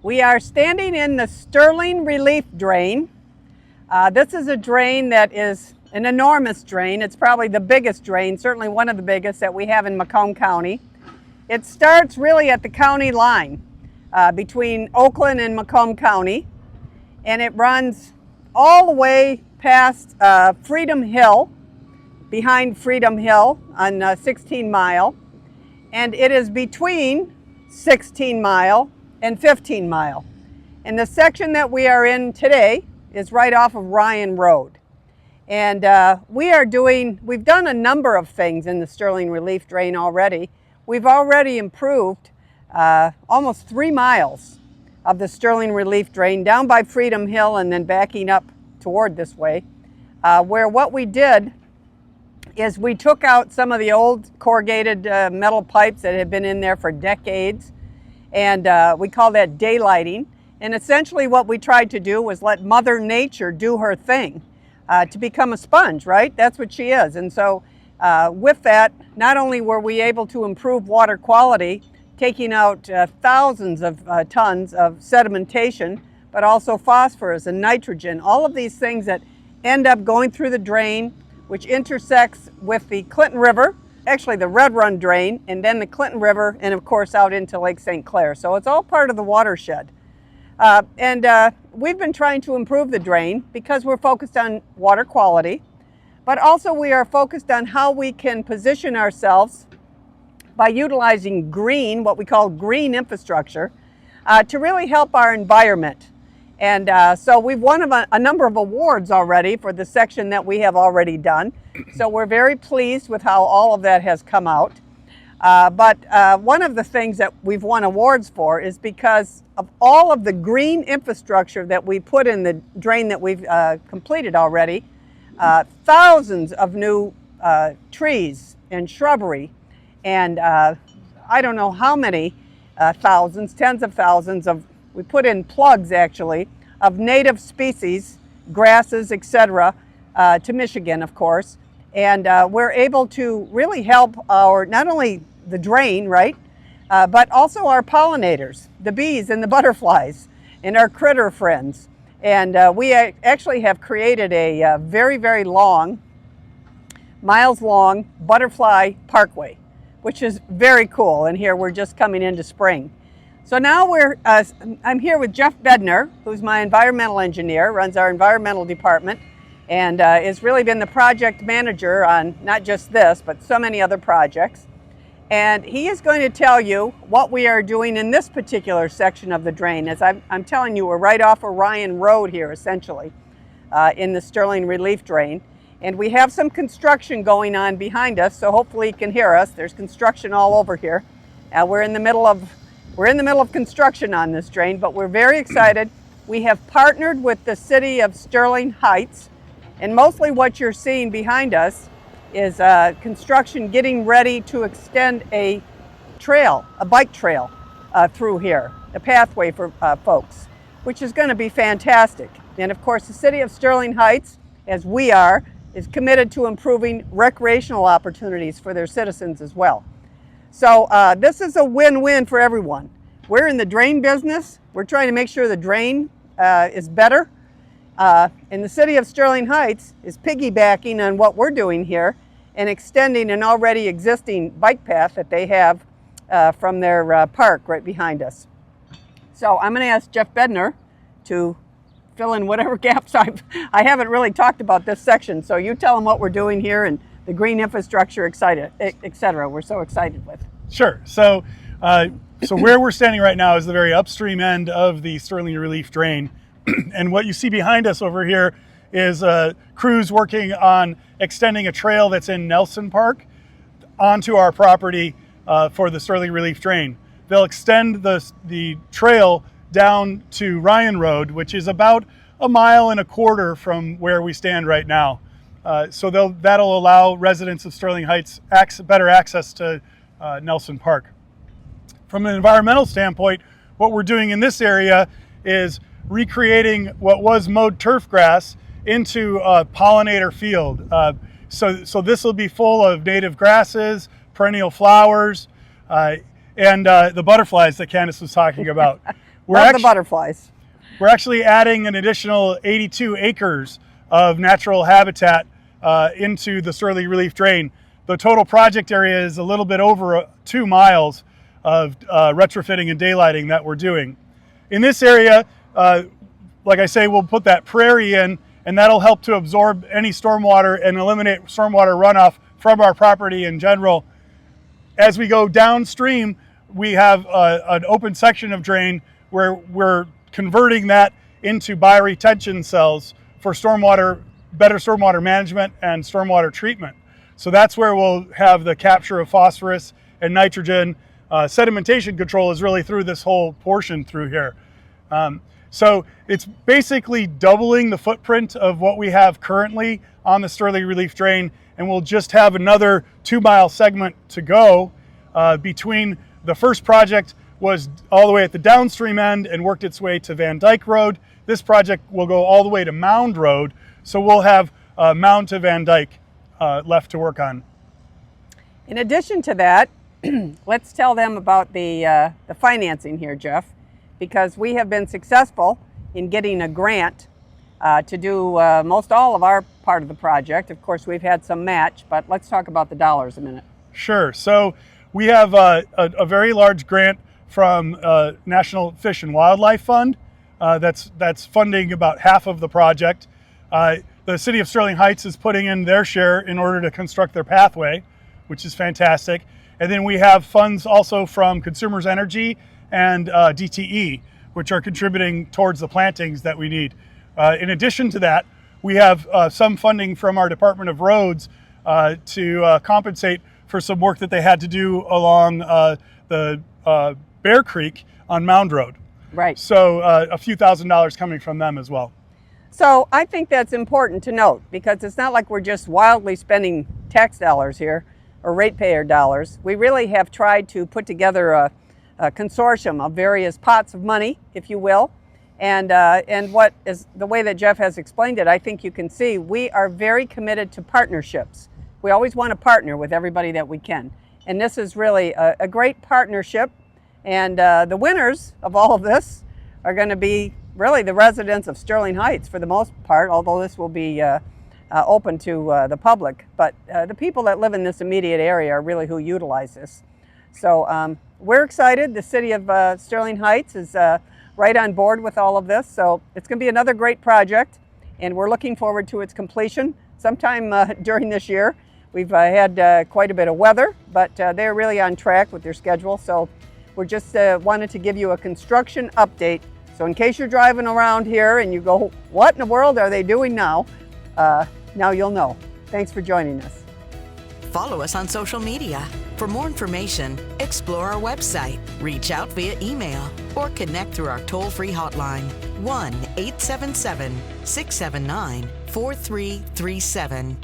We are standing in the Sterling Relief Drain. This is a drain that is an enormous drain. It's probably the biggest drain, certainly one of the biggest that we have in Macomb County. It starts really at the county line between Oakland and Macomb County, and it runs all the way past Freedom Hill, behind Freedom Hill on 16 Mile, and it is between 16 Mile and 15 Mile. And the section that we are in today is right off of Ryan Road. And we've done a number of things in the Sterling Relief Drain already. We've already improved almost 3 miles of the Sterling Relief Drain down by Freedom Hill and then backing up toward this way, where what we did is we took out some of the old corrugated metal pipes that had been in there for decades, and we call that daylighting. And essentially what we tried to do was let Mother Nature do her thing to become a sponge, right? That's what she is. And so with that, not only were we able to improve water quality, taking out thousands of tons of sedimentation, but also phosphorus and nitrogen, all of these things that end up going through the drain, which intersects with the Clinton River, actually the Red Run drain, and then the Clinton River, and of course out into Lake St. Clair. So it's all part of the watershed. We've been trying to improve the drain because we're focused on water quality, but also we are focused on how we can position ourselves by utilizing green, what we call green infrastructure, to really help our environment. And so we've won a number of awards already for the section that we have already done. So we're very pleased with how all of that has come out. But one of the things that we've won awards for is because of all of the green infrastructure that we put in the drain that we've completed already. Thousands of new trees and shrubbery, and I don't know how many thousands, tens of thousands of, we put in plugs actually, of native species, grasses, etc., to Michigan, of course. And we're able to really help our, not only the drain, right, but also our pollinators, the bees and the butterflies, and our critter friends. And we actually have created a very, very long, miles-long butterfly parkway, which is very cool. And here we're just coming into spring. So now I'm here with Jeff Bednar, who's my environmental engineer, runs our environmental department, and has really been the project manager on not just this, but so many other projects. And he is going to tell you what we are doing in this particular section of the drain. As I'm telling you, we're right off of Ryan Road here, essentially, in the Sterling Relief Drain. And we have some construction going on behind us, so hopefully you can hear us. There's construction all over here. We're in the middle of construction on this drain, but we're very excited. We have partnered with the city of Sterling Heights, and mostly what you're seeing behind us is construction getting ready to extend a trail, a bike trail through here, a pathway for folks, which is going to be fantastic. And of course, the city of Sterling Heights, as we are, is committed to improving recreational opportunities for their citizens as well. So this is a win-win for everyone. We're in the drain business. We're trying to make sure the drain is better. And the city of Sterling Heights is piggybacking on what we're doing here and extending an already existing bike path that they have from their park right behind us. So I'm going to ask Jeff Bednar to fill in whatever gaps I haven't really talked about this section. So you tell them what we're doing here and the green infrastructure, et cetera. We're so excited with. Sure. So where we're standing right now is the very upstream end of the Sterling Relief Drain. And what you see behind us over here is crews working on extending a trail that's in Nelson Park onto our property for the Sterling Relief Drain. They'll extend the trail down to Ryan Road, which is about 1.25 miles from where we stand right now. So that'll allow residents of Sterling Heights better access to Nelson Park. From an environmental standpoint, what we're doing in this area is recreating what was mowed turf grass into a pollinator field. So this will be full of native grasses, perennial flowers, and the butterflies that Candice was talking about. Love the butterflies. We're actually adding an additional 82 acres of natural habitat into the Sterling Relief Drain. The total project area is a little bit over 2 miles of retrofitting and daylighting that we're doing. In this area, like I say, we'll put that prairie in, and that'll help to absorb any stormwater and eliminate stormwater runoff from our property in general. As we go downstream, we have an open section of drain where we're converting that into bioretention cells for better stormwater management and stormwater treatment. So that's where we'll have the capture of phosphorus and nitrogen. Sedimentation control is really through this whole portion through here. So it's basically doubling the footprint of what we have currently on the Sterling Relief Drain, and we'll just have another 2-mile segment to go between the first project was all the way at the downstream end and worked its way to Van Dyke Road. This project will go all the way to Mound Road, so we'll have Mound to Van Dyke left to work on. In addition to that, let's tell them about the financing here, Jeff, because we have been successful in getting a grant to do most all of our part of the project. Of course, we've had some match, but let's talk about the dollars a minute. Sure. So we have a very large grant from National Fish and Wildlife Fund that's funding about half of the project. The City of Sterling Heights is putting in their share in order to construct their pathway, which is fantastic. And then we have funds also from Consumers Energy and DTE, which are contributing towards the plantings that we need. In addition to that, we have some funding from our Department of Roads to compensate for some work that they had to do along the Bear Creek on Mound Road. Right. So a few $1,000s coming from them as well. So I think that's important to note, because it's not like we're just wildly spending tax dollars here or ratepayer dollars. We really have tried to put together a consortium of various pots of money, if you will. And what is the way that Jeff has explained it, I think you can see we are very committed to partnerships. We always want to partner with everybody that we can. And this is really a great partnership. And the winners of all of this are going to be really the residents of Sterling Heights for the most part, although this will be open to the public. But the people that live in this immediate area are really who utilize this. So we're excited. The city of Sterling Heights is right on board with all of this. So it's going to be another great project, and we're looking forward to its completion sometime during this year. We've had quite a bit of weather, but they're really on track with their schedule. So we're just wanted to give you a construction update. So in case you're driving around here and you go, what in the world are they doing now? Now you'll know. Thanks for joining us. Follow us on social media. For more information, explore our website, reach out via email, or connect through our toll-free hotline, 1-877-679-4337.